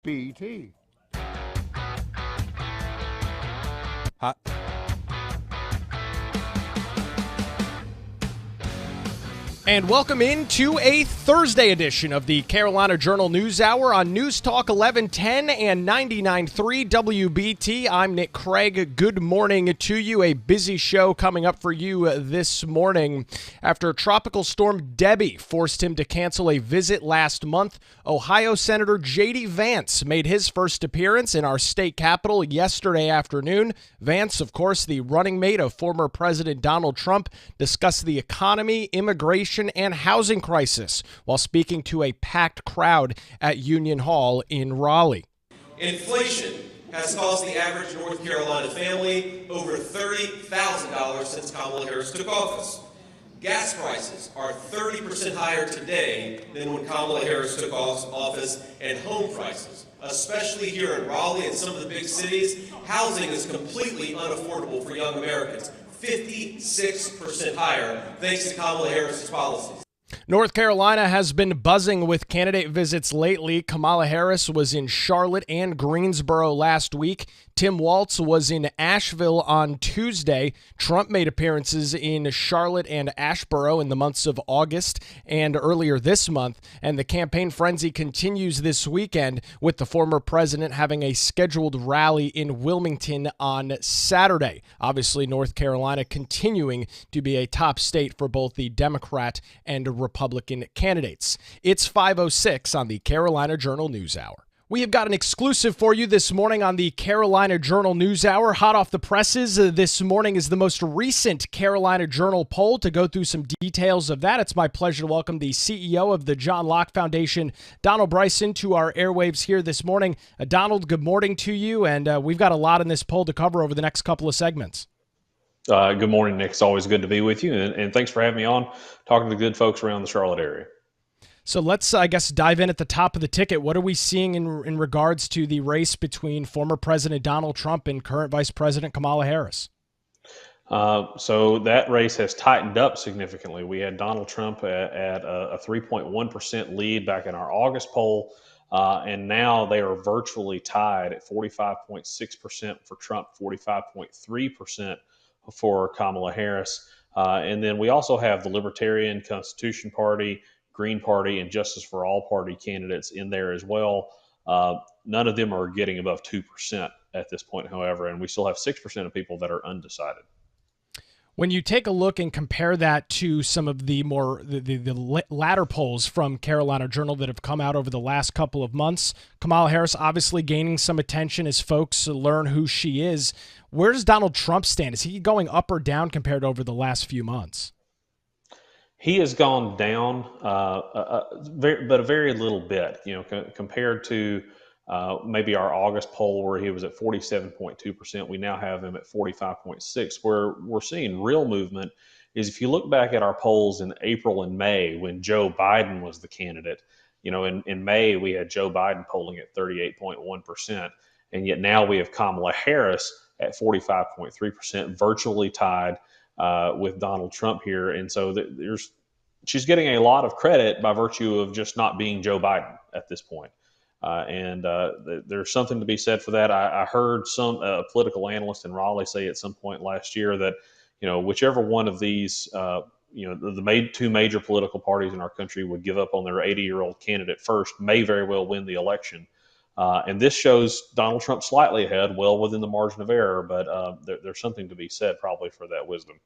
BT. Hot. And welcome into a Thursday edition of the Carolina Journal News Hour on News Talk 1110 and 99.3 WBT. I'm Nick Craig. Good morning to you. A busy show coming up for you this morning. After Tropical Storm Debbie forced him to cancel a visit last month, Ohio Senator J.D. Vance made his first appearance in our state capitol yesterday afternoon. Vance, of course, the running mate of former President Donald Trump, discussed the economy, immigration, and housing crisis while speaking to a packed crowd at Union Hall in Raleigh. Inflation has cost the average North Carolina family over $30,000 since Kamala Harris took office. Gas prices are 30% higher today than when Kamala Harris took office, and home prices, especially here in Raleigh and some of the big cities, housing is completely unaffordable for young Americans. 56% higher thanks to Kamala Harris's policies. North Carolina has been buzzing with candidate visits lately. Kamala Harris was in Charlotte and Greensboro last week. Tim Walz was in Asheville on Tuesday. Trump made appearances in Charlotte and Asheboro in the months of August and earlier this month. And the campaign frenzy continues this weekend with the former president having a scheduled rally in Wilmington on Saturday. Obviously, North Carolina continuing to be a top state for both the Democrat and Republican candidates. It's 5:06 on the Carolina Journal News Hour. We have got an exclusive for you this morning on the Carolina Journal News Hour. Hot off the presses this morning is the most recent Carolina Journal poll. To go through some details of that, it's my pleasure to welcome the CEO of the John Locke Foundation, Donald Bryson, to our airwaves here this morning. Donald, good morning to you, and we've got a lot in this poll to cover over the next couple of segments. Good morning, Nick. It's always good to be with you, and thanks for having me on, talking to the good folks around the Charlotte area. So let's, dive in at the top of the ticket. What are we seeing in regards to the race between former President Donald Trump and current Vice President Kamala Harris? So that race has tightened up significantly. We had Donald Trump at a 3.1% lead back in our August poll, and now they are virtually tied at 45.6% for Trump, 45.3% for Kamala Harris. And then we also have the Libertarian Constitution Party, Green Party, and Justice for All Party candidates in there as well. None of them are getting above 2% at this point, however, and we still have 6% of people that are undecided. When you take a look and compare that to some of the more the latter polls from Carolina Journal that have come out over the last couple of months, Kamala Harris obviously gaining some attention as folks learn who she is. Where does Donald Trump stand? Is he going up or down compared to over the last few months? He has gone down, but a very little bit, compared to maybe our August poll where he was at 47.2%. We now have him at 45.6%. Where we're seeing real movement is if you look back at our polls in April and May when Joe Biden was the candidate. In May, we had Joe Biden polling at 38.1%, and yet now we have Kamala Harris at 45.3%, virtually tied with Donald Trump here. And so she's getting a lot of credit by virtue of just not being Joe Biden at this point. There's something to be said for that. I heard some political analyst in Raleigh say at some point last year that, whichever one of these, the two major political parties in our country would give up on their 80-year-old candidate first may very well win the election. And this shows Donald Trump slightly ahead, well within the margin of error, but there's something to be said probably for that wisdom.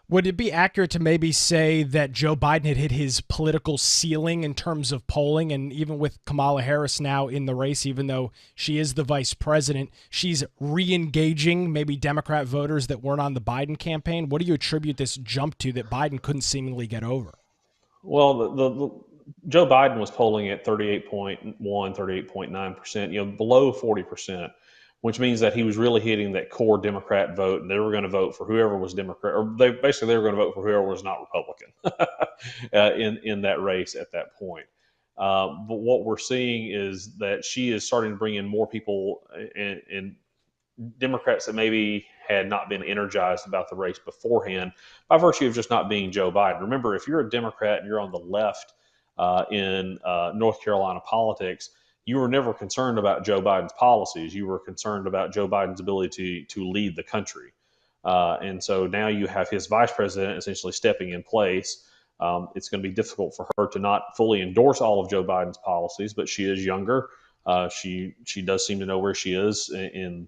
Would it be accurate to maybe say that Joe Biden had hit his political ceiling in terms of polling, and even with Kamala Harris now in the race, even though she is the vice president, she's re-engaging maybe Democrat voters that weren't on the Biden campaign? What do you attribute this jump to that Biden couldn't seemingly get over? Well, the Joe Biden was polling at 38.1, 38.9%, below 40%. Which means that he was really hitting that core Democrat vote, and they were going to vote for whoever was Democrat, or they were going to vote for whoever was not Republican in that race at that point. But what we're seeing is that she is starting to bring in more people and Democrats that maybe had not been energized about the race beforehand by virtue of just not being Joe Biden. Remember, if you're a Democrat and you're on the left in North Carolina politics, you were never concerned about Joe Biden's policies. You were concerned about Joe Biden's ability to lead the country. And so now you have his vice president essentially stepping in place. It's going to be difficult for her to not fully endorse all of Joe Biden's policies, but she is younger. She does seem to know where she is in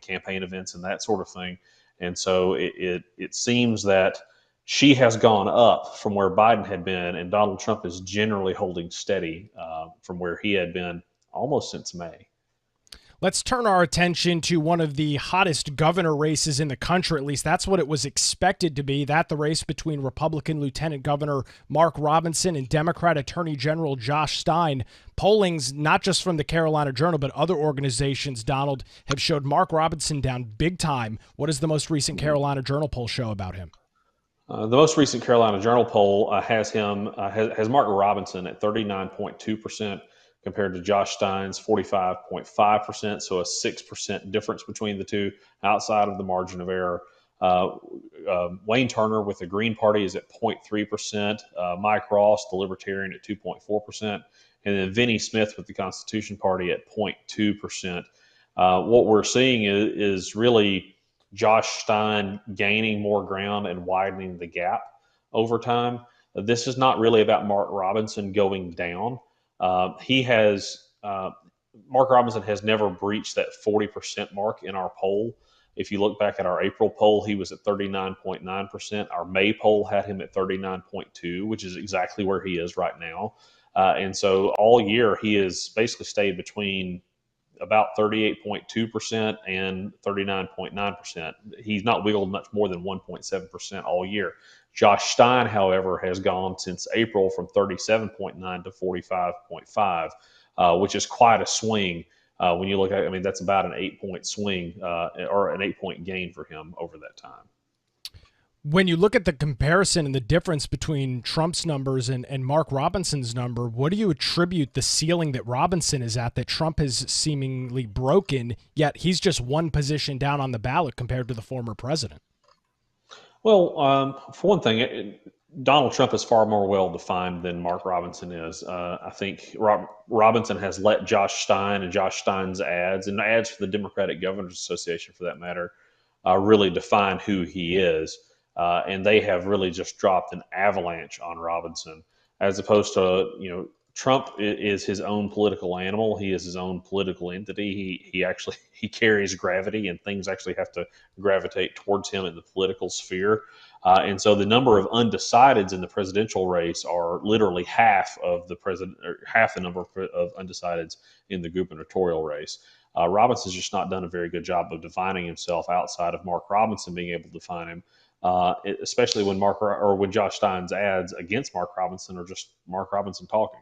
campaign events and that sort of thing. And so it seems that she has gone up from where Biden had been, and Donald Trump is generally holding steady from where he had been almost since May. Let's turn our attention to one of the hottest governor races in the country. At least that's what it was expected to be. That the race between Republican Lieutenant Governor Mark Robinson and Democrat Attorney General Josh Stein. Pollings, not just from the Carolina Journal, but other organizations, Donald, have showed Mark Robinson down big time. What does the most recent Carolina Journal poll show about him? The most recent Carolina Journal poll has Mark Robinson at 39.2%. compared to Josh Stein's 45.5%, so a 6% difference between the two outside of the margin of error. Wayne Turner with the Green Party is at 0.3%, Mike Ross, the Libertarian, at 2.4%, and then Vinnie Smith with the Constitution Party at 0.2%. What we're seeing is really Josh Stein gaining more ground and widening the gap over time. This is not really about Mark Robinson going down. Mark Robinson has never breached that 40% mark in our poll. If you look back at our April poll, he was at 39.9%. Our May poll had him at 39.2%, which is exactly where he is right now. And so all year he has basically stayed between about 38.2% and 39.9%. He's not wiggled much more than 1.7% all year. Josh Stein, however, has gone since April from 37.9 to 45.5, which is quite a swing. When you look at it, I mean, that's about an 8-point swing or an 8-point gain for him over that time. When you look at the comparison and the difference between Trump's numbers and Mark Robinson's number, what do you attribute the ceiling that Robinson is at that Trump has seemingly broken, yet he's just one position down on the ballot compared to the former president? Well, for one thing, Donald Trump is far more well-defined than Mark Robinson is. I think Robinson has let Josh Stein and Josh Stein's ads, and ads for the Democratic Governors Association for that matter, really define who he is. And they have really just dropped an avalanche on Robinson, as opposed to, Trump is his own political animal. He is his own political entity. He carries gravity, and things actually have to gravitate towards him in the political sphere. And so the number of undecideds in the presidential race are literally half the number of undecideds in the gubernatorial race. Robinson's just not done a very good job of defining himself outside of Mark Robinson being able to define him. Especially when Josh Stein's ads against Mark Robinson are just Mark Robinson talking.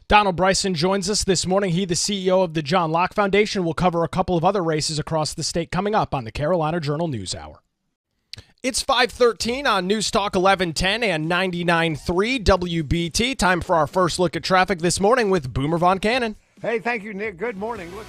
Donald Bryson joins us this morning. He, the CEO of the John Locke Foundation, will cover a couple of other races across the state coming up on the Carolina Journal News Hour. It's 5:13 on News Talk 1110 and 99.3 WBT. Time for our first look at traffic this morning with Boomer Von Cannon. Hey, thank you, Nick. Good morning. Look.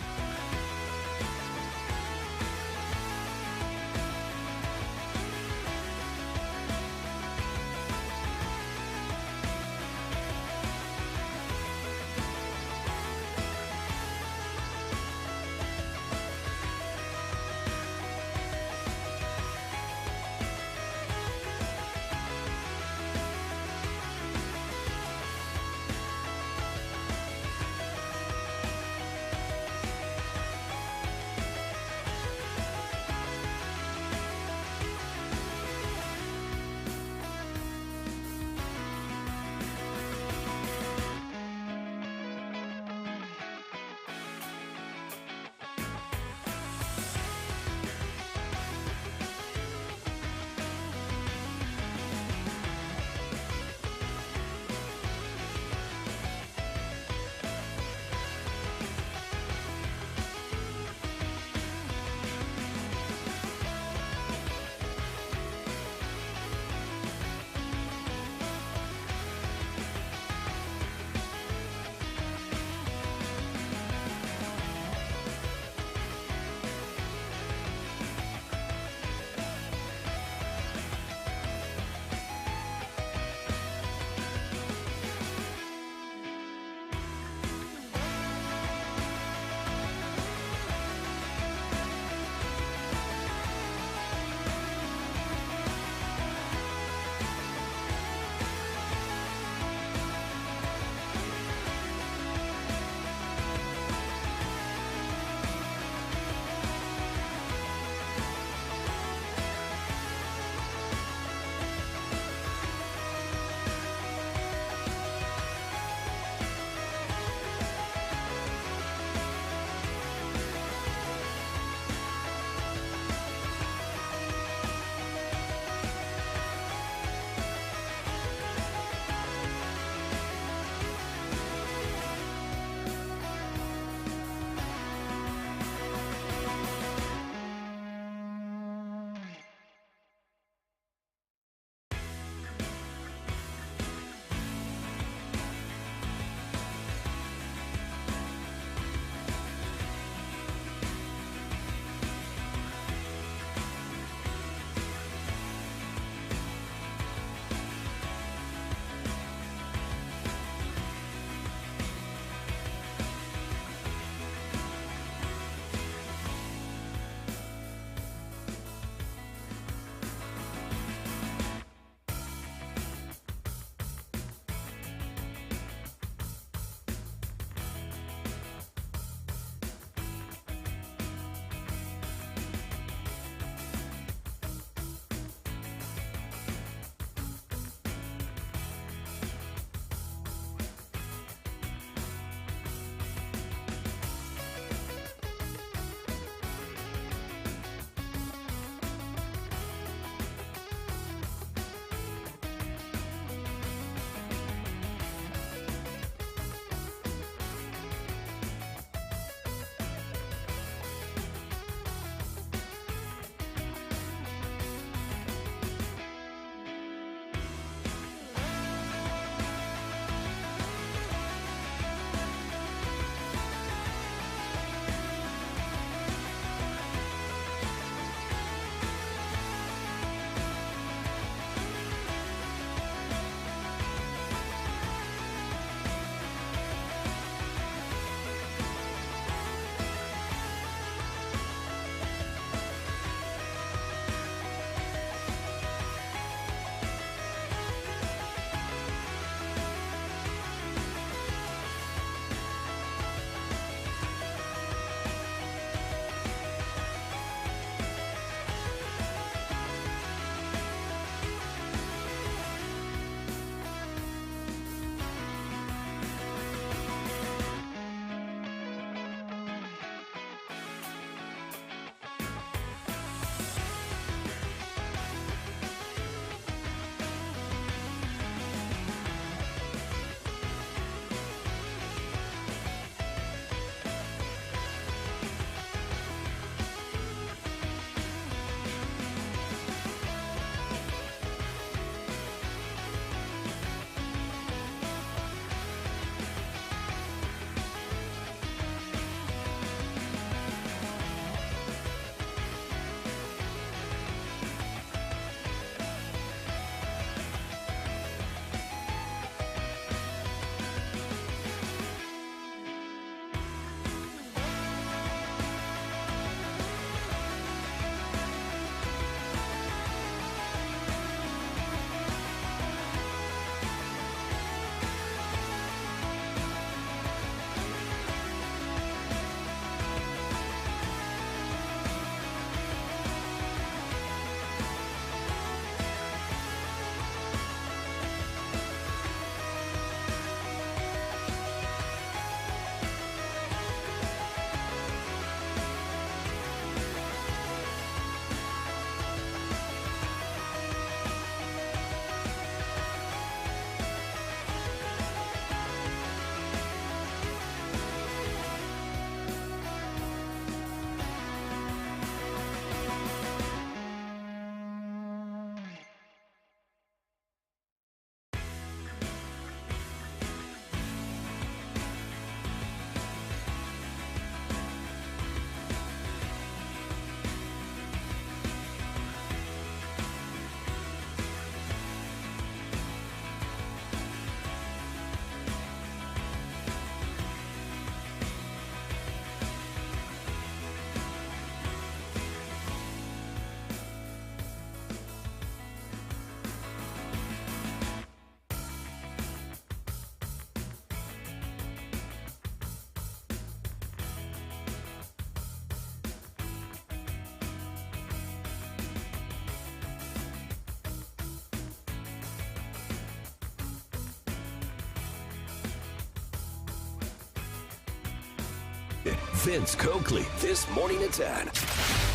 Vince Coakley, this morning at 10.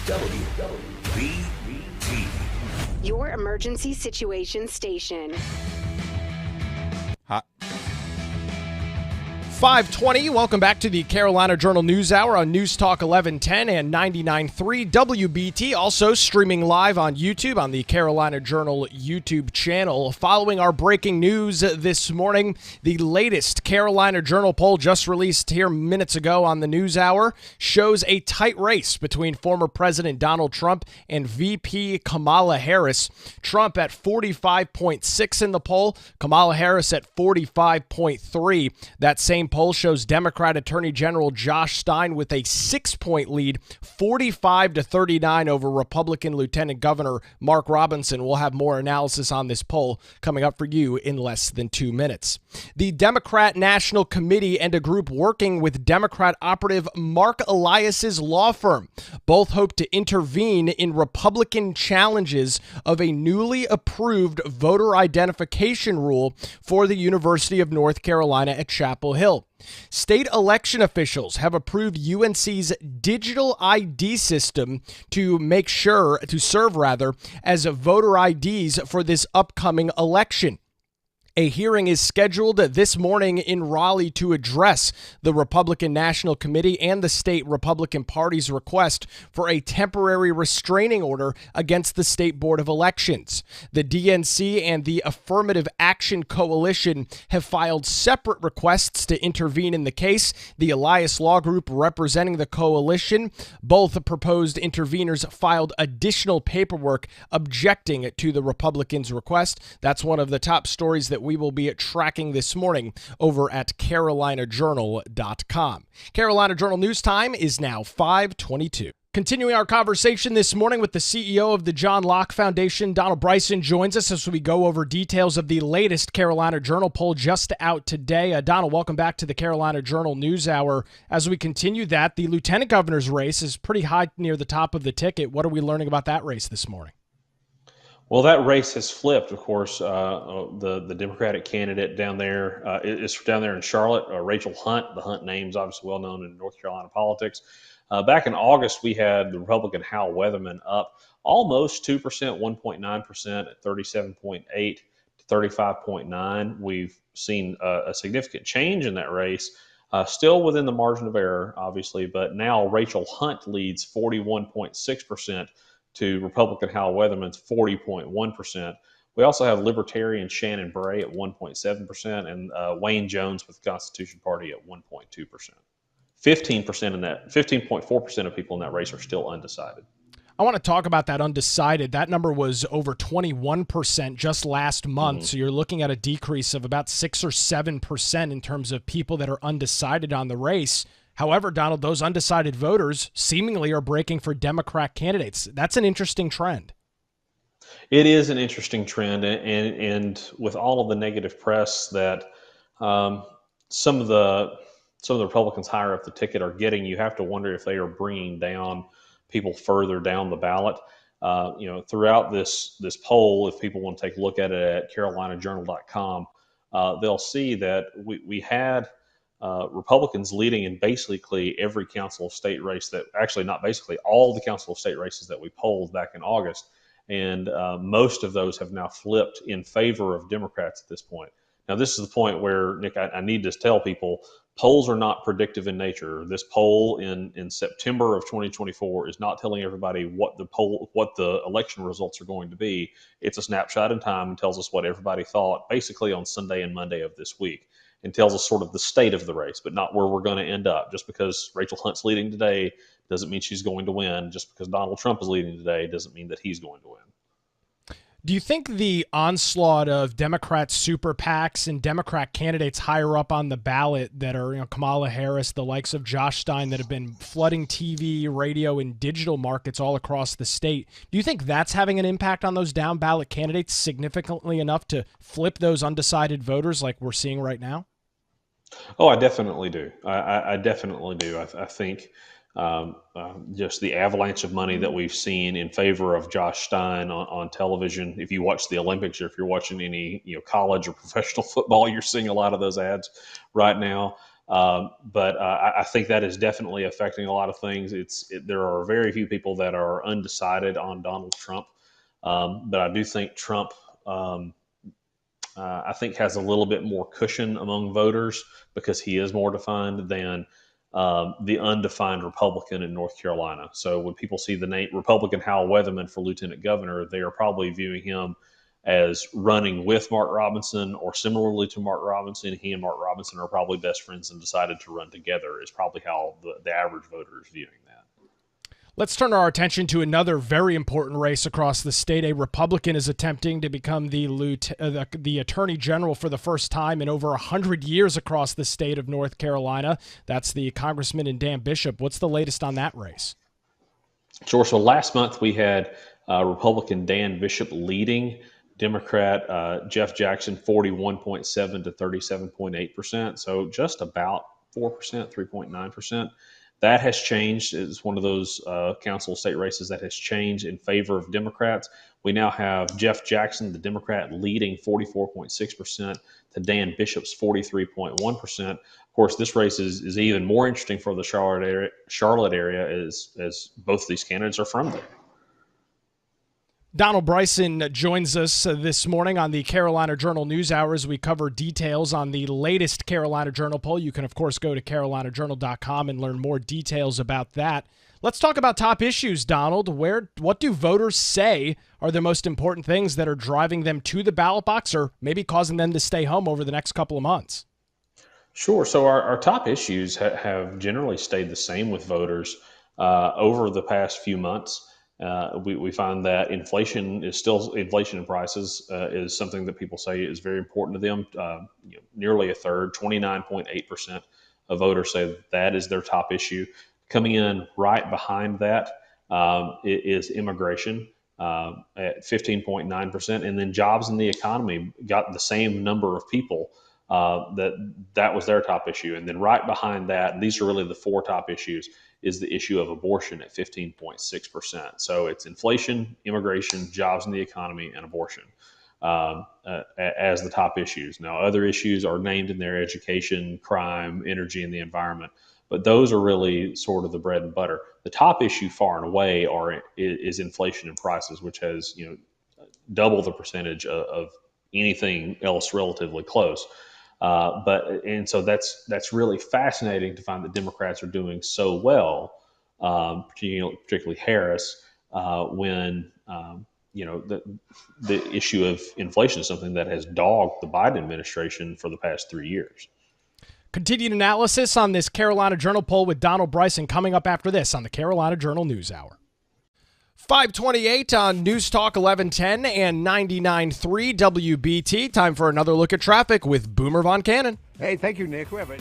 WBT. Your emergency situation station. 520. Welcome back to the Carolina Journal News Hour on News Talk 1110 and 99.3 WBT. Also streaming live on YouTube on the Carolina Journal YouTube channel. Following our breaking news this morning, the latest Carolina Journal poll just released here minutes ago on the News Hour shows a tight race between former President Donald Trump and VP Kamala Harris. Trump at 45.6 in the poll, Kamala Harris at 45.3. That same poll shows Democrat Attorney General Josh Stein with a 6-point lead, 45-39 over Republican Lieutenant Governor Mark Robinson. We'll have more analysis on this poll coming up for you in less than 2 minutes. The Democrat National Committee and a group working with Democrat operative Mark Elias's law firm both hope to intervene in Republican challenges of a newly approved voter identification rule for the University of North Carolina at Chapel Hill. State election officials have approved UNC's digital ID system to serve as voter IDs for this upcoming election. A hearing is scheduled this morning in Raleigh to address the Republican National Committee and the state Republican Party's request for a temporary restraining order against the State Board of Elections. The DNC and the Affirmative Action Coalition have filed separate requests to intervene in the case. The Elias Law Group representing the coalition, both proposed interveners filed additional paperwork objecting to the Republicans' request. That's one of the top stories that we will be tracking this morning over at carolinajournal.com. Carolina Journal News Time is now 5:22. Continuing our conversation this morning with the CEO of the John Locke Foundation, Donald Bryson, joins us as we go over details of the latest Carolina Journal poll just out today. Donald, welcome back to the Carolina Journal News Hour. As we continue that, the lieutenant governor's race is pretty high near the top of the ticket. What are we learning about that race this morning? Well, that race has flipped, of course. The Democratic candidate down there is down there in Charlotte, Rachel Hunt. The Hunt name's obviously well known in North Carolina politics. Back in August, we had the Republican Hal Weatherman up almost 2%, 1.9% at 37.8 to 35.9. We've seen a significant change in that race, still within the margin of error, obviously, but now Rachel Hunt leads 41.6% to Republican Hal Weatherman's 40.1%. We also have Libertarian Shannon Bray at 1.7% and Wayne Jones with the Constitution Party at 1.2%. 15.4% of people in that race are still undecided. I want to talk about that undecided. That number was over 21% just last month. So you're looking at a decrease of about 6 or 7% in terms of people that are undecided on the race. However, Donald, those undecided voters seemingly are breaking for Democrat candidates. That's an interesting trend. It is an interesting trend, and with all of the negative press that some of the Republicans higher up the ticket are getting, you have to wonder if they are bringing down people further down the ballot. Throughout this poll, if people want to take a look at it at carolinajournal.com, they'll see that we had Republicans leading in basically every council of state race that actually not basically all the council of state races that we polled back in August. And most of those have now flipped in favor of Democrats at this point. Now, this is the point where, Nick, I need to tell people polls are not predictive in nature. This poll in September of 2024 is not telling everybody what the election results are going to be. It's a snapshot in time and tells us what everybody thought basically on Sunday and Monday of this week, and tells us sort of the state of the race, but not where we're going to end up. Just because Rachel Hunt's leading today doesn't mean she's going to win. Just because Donald Trump is leading today doesn't mean that he's going to win. Do you think the onslaught of Democrat super PACs and Democrat candidates higher up on the ballot that are, Kamala Harris, the likes of Josh Stein, that have been flooding TV, radio, and digital markets all across the state, do you think that's having an impact on those down ballot candidates significantly enough to flip those undecided voters like we're seeing right now? Oh, I definitely do. I definitely do. I think just the avalanche of money that we've seen in favor of Josh Stein on television. If you watch the Olympics, or if you're watching any college or professional football, you're seeing a lot of those ads right now. But I think that is definitely affecting a lot of things. There are very few people that are undecided on Donald Trump, but I do think Trump, I think, has a little bit more cushion among voters because he is more defined than the undefined Republican in North Carolina. So when people see the name Republican Hal Weatherman for lieutenant governor, they are probably viewing him as running with Mark Robinson or similarly to Mark Robinson. He and Mark Robinson are probably best friends and decided to run together is probably how the average voter is viewing that. Let's turn our attention to another very important race across the state. A Republican is attempting to become the Attorney General for the first time in over 100 years across the state of North Carolina. That's the Congressman and Dan Bishop. What's the latest on that race? Sure. So last month we had Republican Dan Bishop leading Democrat Jeff Jackson 41.7 to 37.8%. So just about 4%, 3.9%. That has changed. It's one of those council state races that has changed in favor of Democrats. We now have Jeff Jackson, the Democrat, leading 44.6% to Dan Bishop's 43.1%. Of course, this race is even more interesting for the Charlotte area as both of these candidates are from there. Donald Bryson joins us this morning on the Carolina Journal News Hour as we cover details on the latest Carolina Journal poll. You can, of course, go to carolinajournal.com and learn more details about that. Let's talk about top issues, Donald. What do voters say are the most important things that are driving them to the ballot box or maybe causing them to stay home over the next couple of months? Sure. So our top issues have generally stayed the same with voters over the past few months. We find that inflation in prices is something that people say is very important to them. Nearly a third, 29.8% of voters say that is their top issue. Coming in right behind that is immigration at 15.9%, and then jobs in the economy got the same number of people. That was their top issue. And then right behind that, and these are really the four top issues, is the issue of abortion at 15.6%. So it's inflation, immigration, jobs in the economy, and abortion as the top issues. Now, other issues are named in there: education, crime, energy, and the environment. But those are really sort of the bread and butter. The top issue far and away is inflation and prices, which has double the percentage of anything else relatively close. And so that's really fascinating to find that Democrats are doing so well, particularly Harris, when the issue of inflation is something that has dogged the Biden administration for the past 3 years. Continued analysis on this Carolina Journal poll with Donald Bryson coming up after this on the Carolina Journal News Hour. 528 on News Talk 1110 and 99.3 WBT. Time for another look at traffic with Boomer Von Cannon. Hey, thank you, Nick. We have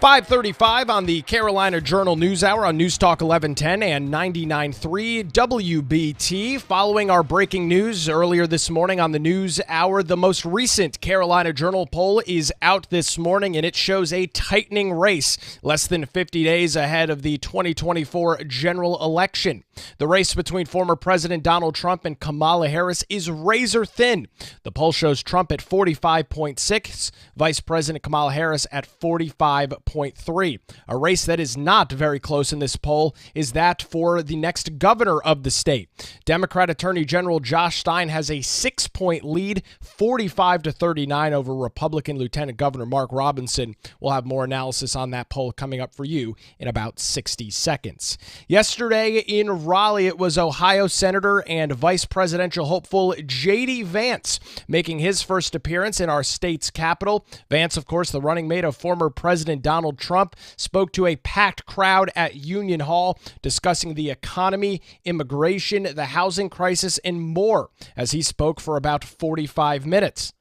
5:35 on the Carolina Journal News Hour on News Talk 1110 and 99.3 WBT. Following our breaking news earlier this morning on the News Hour, the most recent Carolina Journal poll is out this morning, and it shows a tightening race less than 50 days ahead of the 2024 general election. The race between former President Donald Trump and Kamala Harris is razor thin. The poll shows Trump at 45.6, Vice President Kamala Harris at 45.3. A race that is not very close in this poll is that for the next governor of the state. Democrat Attorney General Josh Stein has a 6-point lead, 45-39 over Republican Lieutenant Governor Mark Robinson. We'll have more analysis on that poll coming up for you in about 60 seconds. Yesterday in Raleigh, it was Ohio Senator and Vice Presidential hopeful J.D. Vance making his first appearance in our state's capital. Vance, of course, the running mate of former President Donald Trump, spoke to a packed crowd at Union Hall discussing the economy, immigration, the housing crisis, and more as he spoke for about 45 minutes.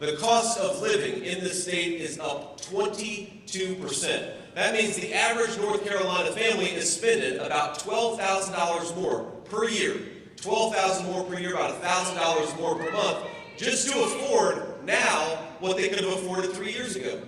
The cost of living in this state is up 22%. That means the average North Carolina family is spending about $12,000 more per year. $12,000 more per year, about $1,000 more per month, just to afford now what they could have afforded 3 years ago.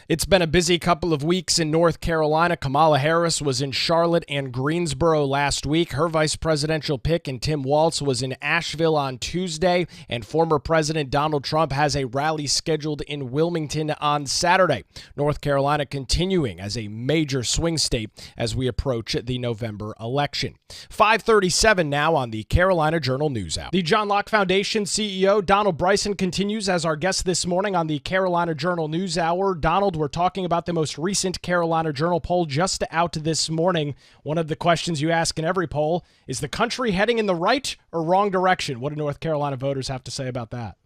It's been a busy couple of weeks in North Carolina. Kamala Harris was in Charlotte and Greensboro last week. Her vice presidential pick, and Tim Walz, was in Asheville on Tuesday. And former President Donald Trump has a rally scheduled in Wilmington on Saturday. North Carolina continuing as a major swing state as we approach the November election. 5:37 now on the Carolina Journal News Hour. The John Locke Foundation CEO Donald Bryson continues as our guest this morning on the Carolina Journal News Hour. Donald, we're talking about the most recent Carolina Journal poll just out this morning. One of the questions you ask in every poll is the country heading in the right or wrong direction? What do North Carolina voters have to say about that?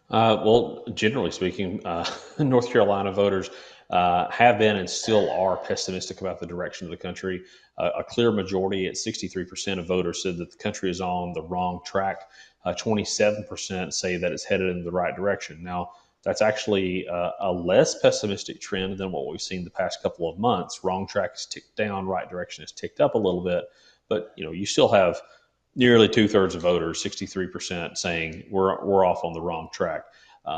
Well, generally speaking, North Carolina voters have been and still are pessimistic about the direction of the country. A clear majority at 63% of voters said that the country is on the wrong track. 27% say that it's headed in the right direction. Now, that's actually a less pessimistic trend than what we've seen the past couple of months. Wrong track has ticked down, right direction has ticked up a little bit, but you still have nearly 2/3 of voters, 63%, saying we're off on the wrong track.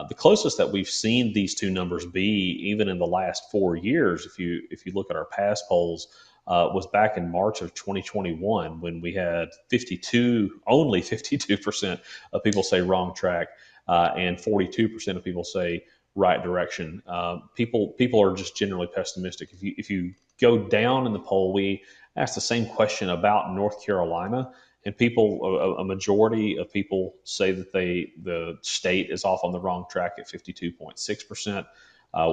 The closest that we've seen these two numbers be, even in the last 4 years, if you look at our past polls, was back in March of 2021 when we had only 52% of people say wrong track. And 42% of people say right direction. People are just generally pessimistic. If you go down in the poll, we asked the same question about North Carolina, and a majority of people say that the state is off on the wrong track at 52.6%,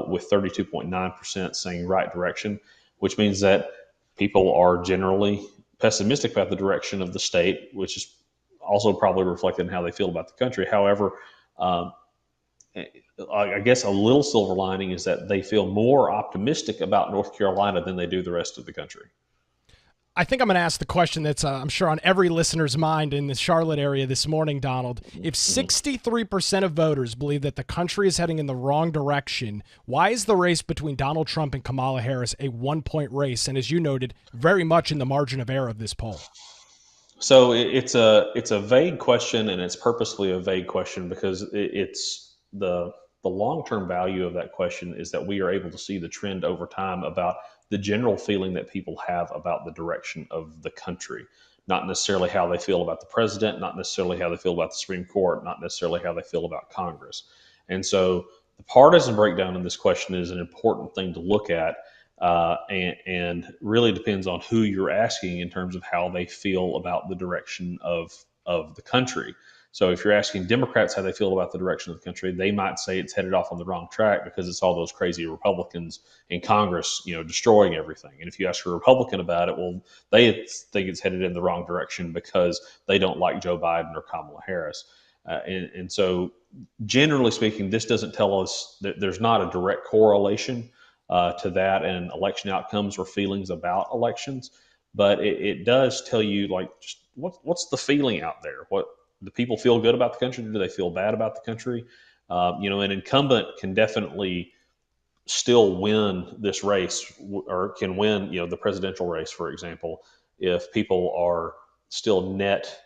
with 32.9% saying right direction, which means that people are generally pessimistic about the direction of the state, which is also probably reflected in how they feel about the country. However, I guess a little silver lining is that they feel more optimistic about North Carolina than they do the rest of the country. I think I'm going to ask the question that's, I'm sure, on every listener's mind in the Charlotte area this morning, Donald. If 63% of voters believe that the country is heading in the wrong direction, why is the race between Donald Trump and Kamala Harris a 1-point race? And as you noted, very much in the margin of error of this poll. So it's a vague question, and it's purposely a vague question because it's the long-term value of that question is that we are able to see the trend over time about the general feeling that people have about the direction of the country, not necessarily how they feel about the president, not necessarily how they feel about the Supreme Court, not necessarily how they feel about Congress. And so the partisan breakdown in this question is an important thing to look at. And really depends on who you're asking in terms of how they feel about the direction of the country. So if you're asking Democrats how they feel about the direction of the country, they might say it's headed off on the wrong track because it's all those crazy Republicans in Congress, destroying everything. And if you ask a Republican about it, well, they think it's headed in the wrong direction because they don't like Joe Biden or Kamala Harris. And so generally speaking, this doesn't tell us that there's not a direct correlation to that and election outcomes or feelings about elections, but it does tell you just what's the feeling out there. What do people feel good about the country? Do they feel bad about the country? An incumbent can definitely still win this race or can win, the presidential race, for example, if people are still net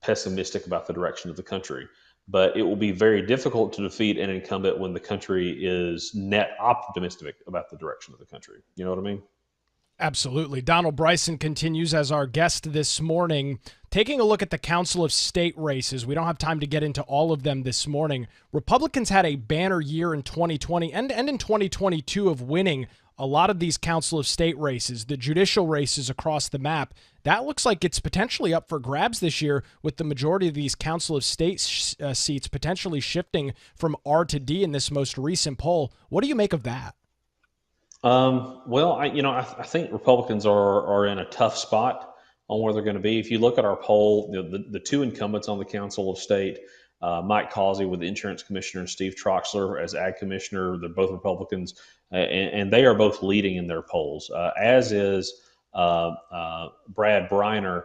pessimistic about the direction of the country. But it will be very difficult to defeat an incumbent when the country is net optimistic about the direction of the country. You know what I mean? Absolutely. Donald Bryson continues as our guest this morning. Taking a look at the Council of State races, we don't have time to get into all of them this morning. Republicans had a banner year in 2020 and in 2022 of winning a lot of these Council of State races, the judicial races across the map. That looks like it's potentially up for grabs this year, with the majority of these Council of State seats potentially shifting from R to D in this most recent poll. What do you make of that? Well, I think Republicans are in a tough spot on where they're going to be. If you look at our poll, the two incumbents on the Council of State, Mike Causey with the insurance commissioner and Steve Troxler as ag commissioner, they're both Republicans, and they are both leading in their polls, as is Brad Briner,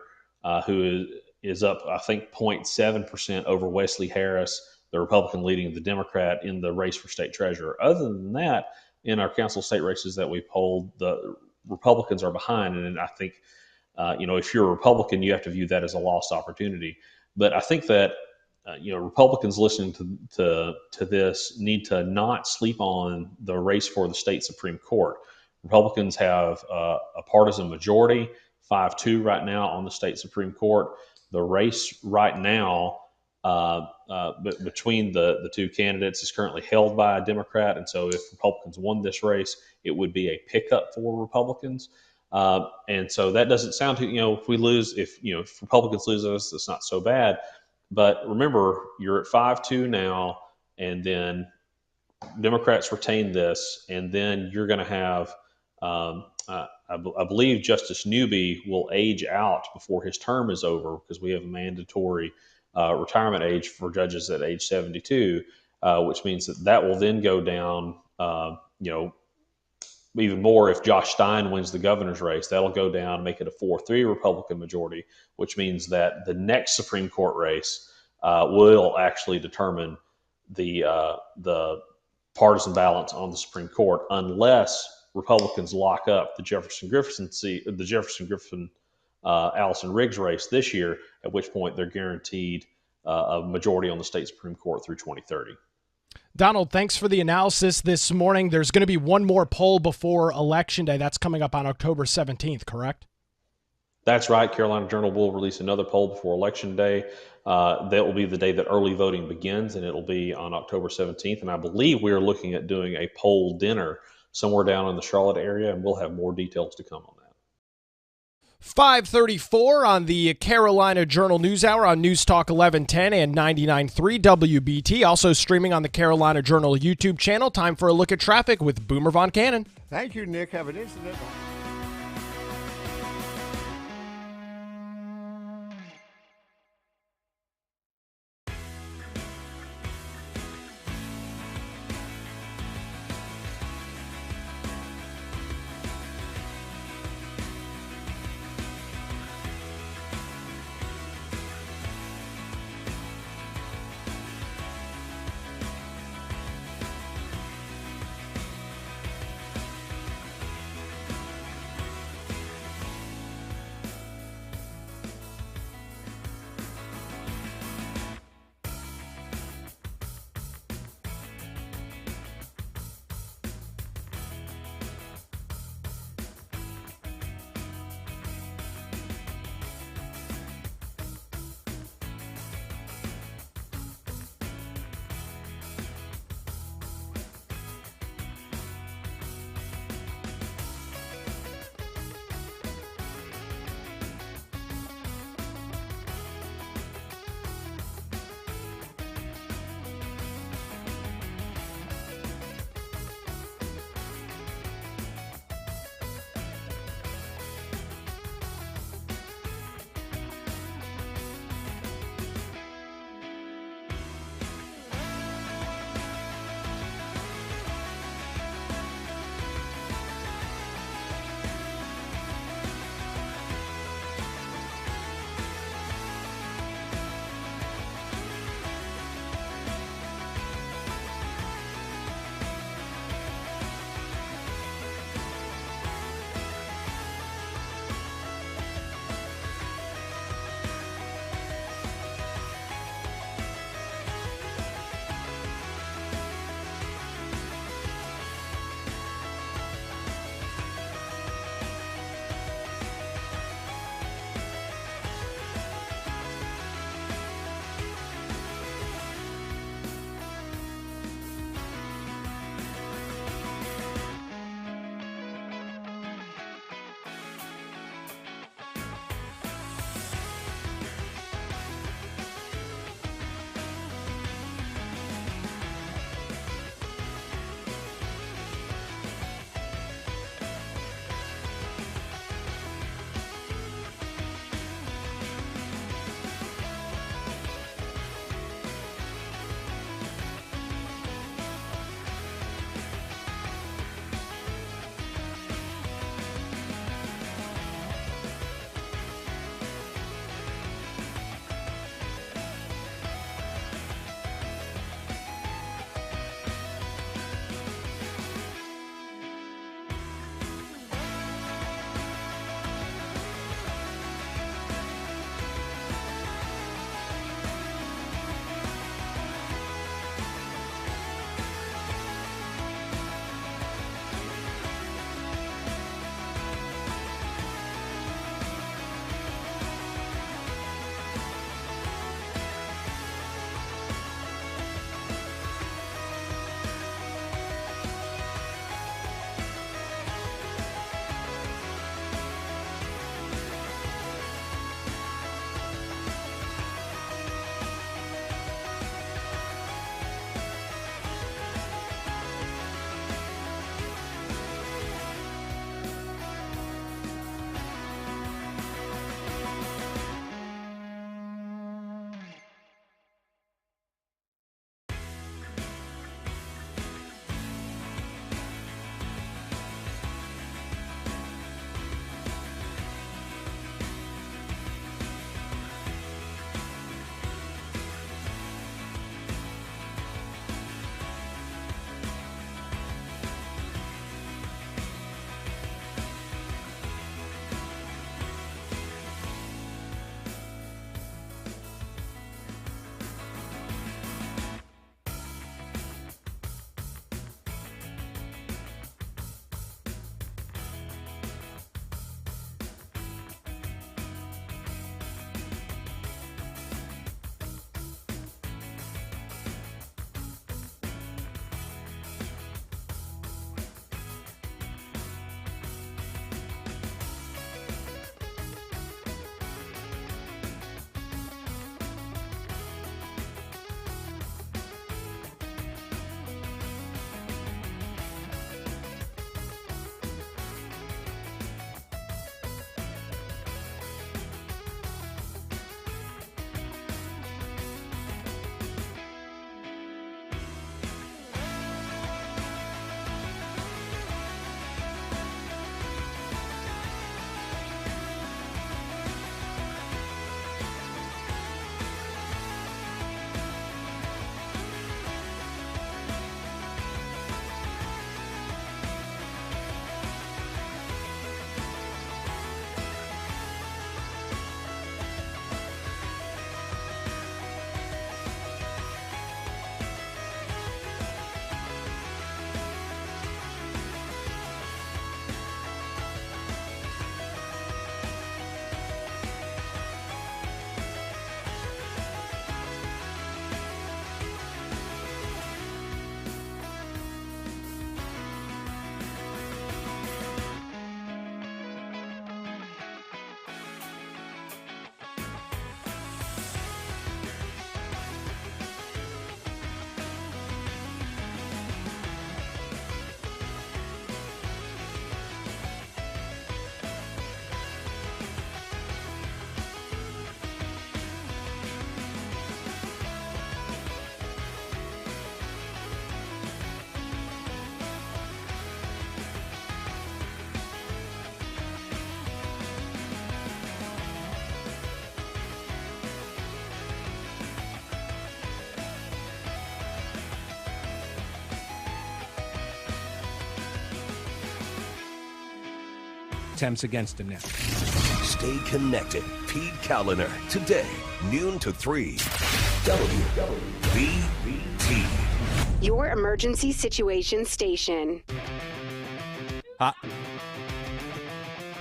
who is up, I think, 0.7% over Wesley Harris, the Republican leading the Democrat in the race for state treasurer. Other than that, in our council state races that we polled, the Republicans are behind. And I think, if you're a Republican, you have to view that as a lost opportunity. But I think that, Republicans listening to this need to not sleep on the race for the state Supreme Court. Republicans have a partisan majority, 5-2 right now on the state Supreme Court. The race right now between the two candidates is currently held by a Democrat, and so if Republicans won this race, it would be a pickup for Republicans. And so that doesn't sound too, if we lose, if Republicans lose us, it's not so bad. But remember, you're at 5-2 now, and then Democrats retain this, and then you're going to have, I believe Justice Newby will age out before his term is over, because we have a mandatory retirement age for judges at age 72, which means that will then go down, even more if Josh Stein wins the governor's race. That'll go down, make it a 4-3 Republican majority, which means that the next Supreme Court race will actually determine the partisan balance on the Supreme Court, unless Republicans lock up the Jefferson Griffin seat, the Jefferson Griffin Allison Riggs race this year, at which point they're guaranteed a majority on the state Supreme Court through 2030. Donald, thanks for the analysis this morning. There's going to be one more poll before Election Day. That's coming up on October 17th, correct? That's right. Carolina Journal will release another poll before Election Day. That will be the day that early voting begins, and it'll be on October 17th. And I believe we are looking at doing a poll dinner somewhere down in the Charlotte area, and we'll have more details to come on that. 5:34 on the Carolina Journal News Hour on News Talk 1110 and 99.3 WBT. Also streaming on the Carolina Journal YouTube channel. Time for a look at traffic with Boomer Von Cannon. Thank you, Nick. Have an incident. attempts against him now. Stay connected. Pete Kaliner, today, noon to 3. WBT. Your emergency situation station.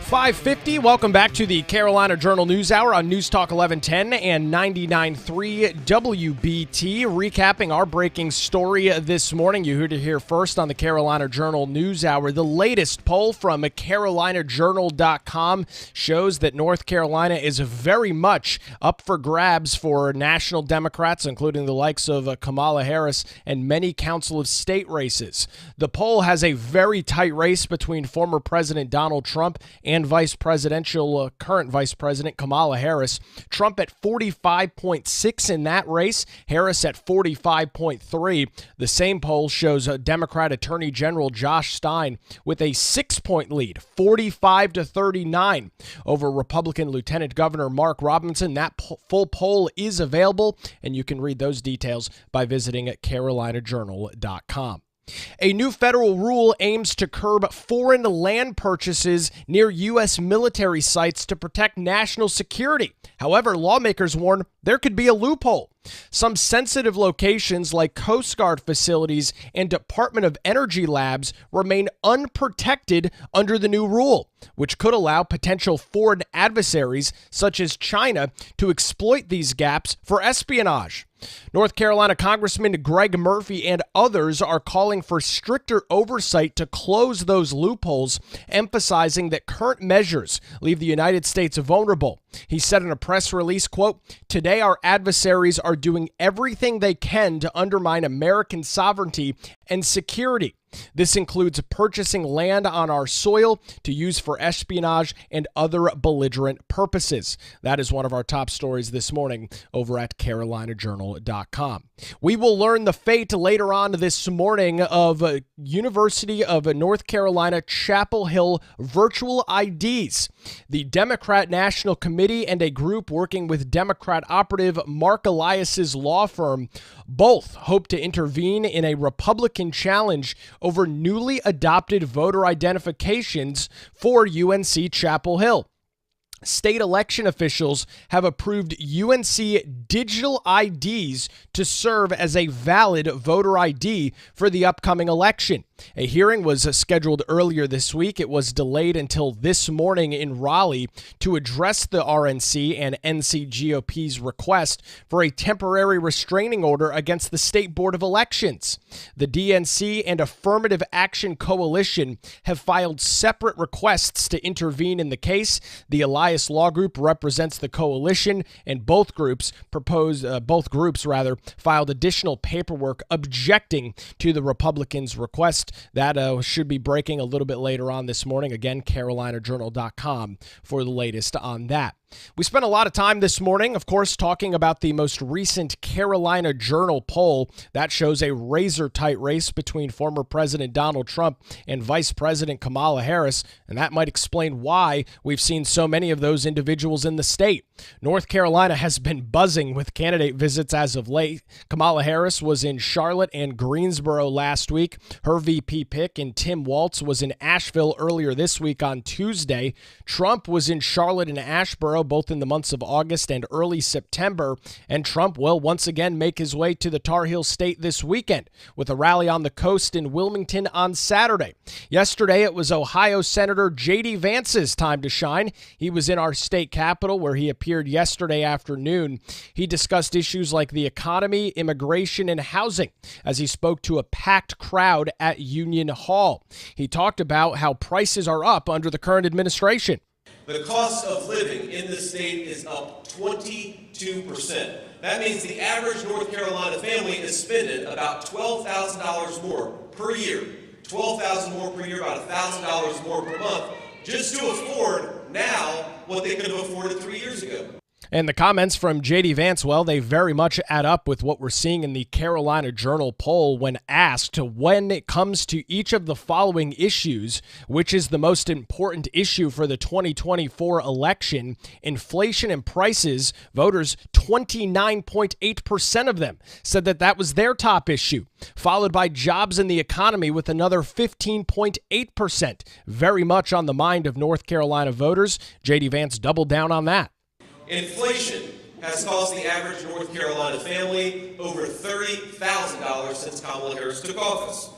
5:50. Welcome back to the Carolina Journal News Hour on News Talk 1110 and 99.3 WBT. Recapping our breaking story this morning. You heard it here first on the Carolina Journal News Hour. The latest poll from CarolinaJournal.com shows that North Carolina is very much up for grabs for national Democrats, including the likes of Kamala Harris and many Council of State races. The poll has a very tight race between former President Donald Trump and current Vice President Kamala Harris. Trump at 45.6 in that race, Harris at 45.3. The same poll shows Democrat Attorney General Josh Stein with a 6-point lead, 45-39 over Republican Lieutenant Governor Mark Robinson. That full poll is available, and you can read those details by visiting CarolinaJournal.com. A new federal rule aims to curb foreign land purchases near U.S. military sites to protect national security. However, lawmakers warn there could be a loophole. Some sensitive locations like Coast Guard facilities and Department of Energy labs remain unprotected under the new rule, which could allow potential foreign adversaries such as China to exploit these gaps for espionage. North Carolina Congressman Greg Murphy and others are calling for stricter oversight to close those loopholes, emphasizing that current measures leave the United States vulnerable. He said in a press release, quote, "Today our adversaries are doing everything they can to undermine American sovereignty and security. This includes purchasing land on our soil to use for espionage and other belligerent purposes." That is one of our top stories this morning over at CarolinaJournal.com. We will learn the fate later on this morning of University of North Carolina Chapel Hill virtual IDs. The Democrat National Committee and a group working with Democrat operative Mark Elias's law firm both hope to intervene in a Republican challenge over newly adopted voter identifications for UNC Chapel Hill. State election officials have approved UNC digital IDs to serve as a valid voter ID for the upcoming election. A hearing was scheduled earlier this week. It was delayed until this morning in Raleigh to address the RNC and NCGOP's request for a temporary restraining order against the State Board of Elections. The DNC and Affirmative Action Coalition have filed separate requests to intervene in the case. The Elias Law Group represents the coalition, and both groups filed additional paperwork objecting to the Republicans' request. That should be breaking a little bit later on this morning. Again, CarolinaJournal.com for the latest on that. We spent a lot of time this morning, of course, talking about the most recent Carolina Journal poll that shows a razor-tight race between former President Donald Trump and Vice President Kamala Harris, and that might explain why we've seen so many of those individuals in the state. North Carolina has been buzzing with candidate visits as of late. Kamala Harris was in Charlotte and Greensboro last week. Her VP pick and Tim Walz was in Asheville earlier this week on Tuesday. Trump was in Charlotte and Asheboro both in the months of August and early September, and Trump will once again make his way to the Tar Heel State this weekend with a rally on the coast in Wilmington on Saturday. Yesterday, it was Ohio Senator J.D. Vance's time to shine. He was in our state capitol where he appeared yesterday afternoon. He discussed issues like the economy, immigration, and housing as he spoke to a packed crowd at Union Hall. He talked about how prices are up under the current administration. The cost of living in this state is up 22%. That means the average North Carolina family is spending about $12,000 more per year. $12,000 more per year, about $1,000 more per month, just to afford now what they could have afforded 3 years ago. And the comments from J.D. Vance, well, they very much add up with what we're seeing in the Carolina Journal poll when asked when it comes to each of the following issues, which is the most important issue for the 2024 election, inflation and prices. Voters, 29.8% of them said that was their top issue, followed by jobs and the economy with another 15.8%. Very much on the mind of North Carolina voters. J.D. Vance doubled down on that. Inflation has cost the average North Carolina family over $30,000 since Kamala Harris took office.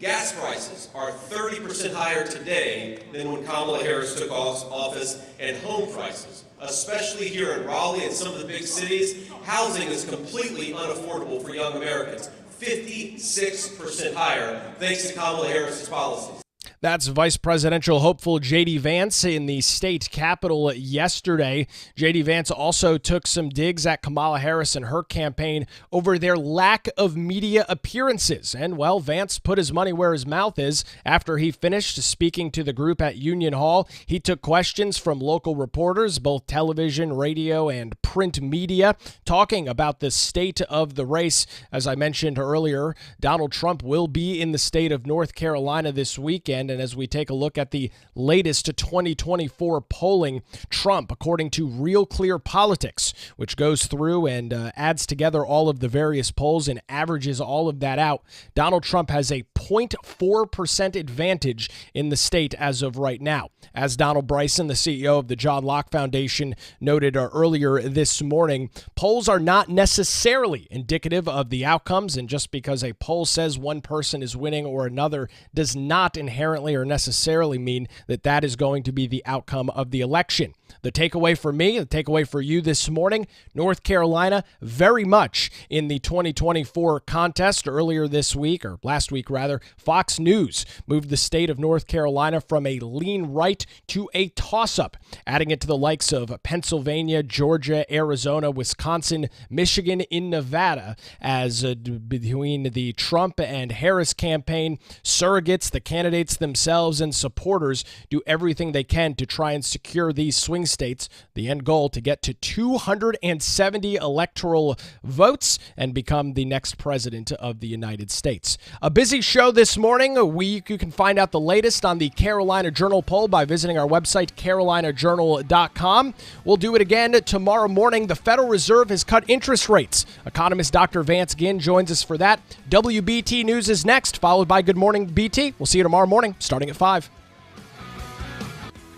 Gas prices are 30% higher today than when Kamala Harris took office, and home prices, especially here in Raleigh and some of the big cities, housing is completely unaffordable for young Americans. 56% higher thanks to Kamala Harris's policies. That's Vice Presidential hopeful J.D. Vance in the state capitol yesterday. J.D. Vance also took some digs at Kamala Harris and her campaign over their lack of media appearances. And, well, Vance put his money where his mouth is. After he finished speaking to the group at Union Hall, he took questions from local reporters, both television, radio, and print media, talking about the state of the race. As I mentioned earlier, Donald Trump will be in the state of North Carolina this weekend. And as we take a look at the latest 2024 polling, Trump, according to Real Clear Politics, which goes through and adds together all of the various polls and averages all of that out, Donald Trump has a 0.4% advantage in the state as of right now. As Donald Bryson, the CEO of the John Locke Foundation, noted earlier this morning, polls are not necessarily indicative of the outcomes, and just because a poll says one person is winning or another does not inherently or necessarily mean that is going to be the outcome of the election. The takeaway for me, the takeaway for you this morning, North Carolina very much in the 2024 contest. Earlier this week, or last week rather, Fox News moved the state of North Carolina from a lean right to a toss-up, adding it to the likes of Pennsylvania, Georgia, Arizona, Wisconsin, Michigan, in Nevada, as between the Trump and Harris campaign, surrogates, the candidates themselves, and supporters do everything they can to try and secure these swing states, the end goal to get to 270 electoral votes and become the next president of the United States. A busy show this morning. You can find out the latest on the Carolina Journal poll by visiting our website, carolinajournal.com. We'll do it again tomorrow morning. The Federal Reserve has cut interest rates. Economist Dr. Vance Ginn joins us for that. WBT News is next, followed by Good Morning BT. We'll see you tomorrow morning, starting at 5.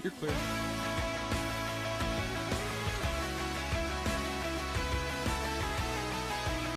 You're clear.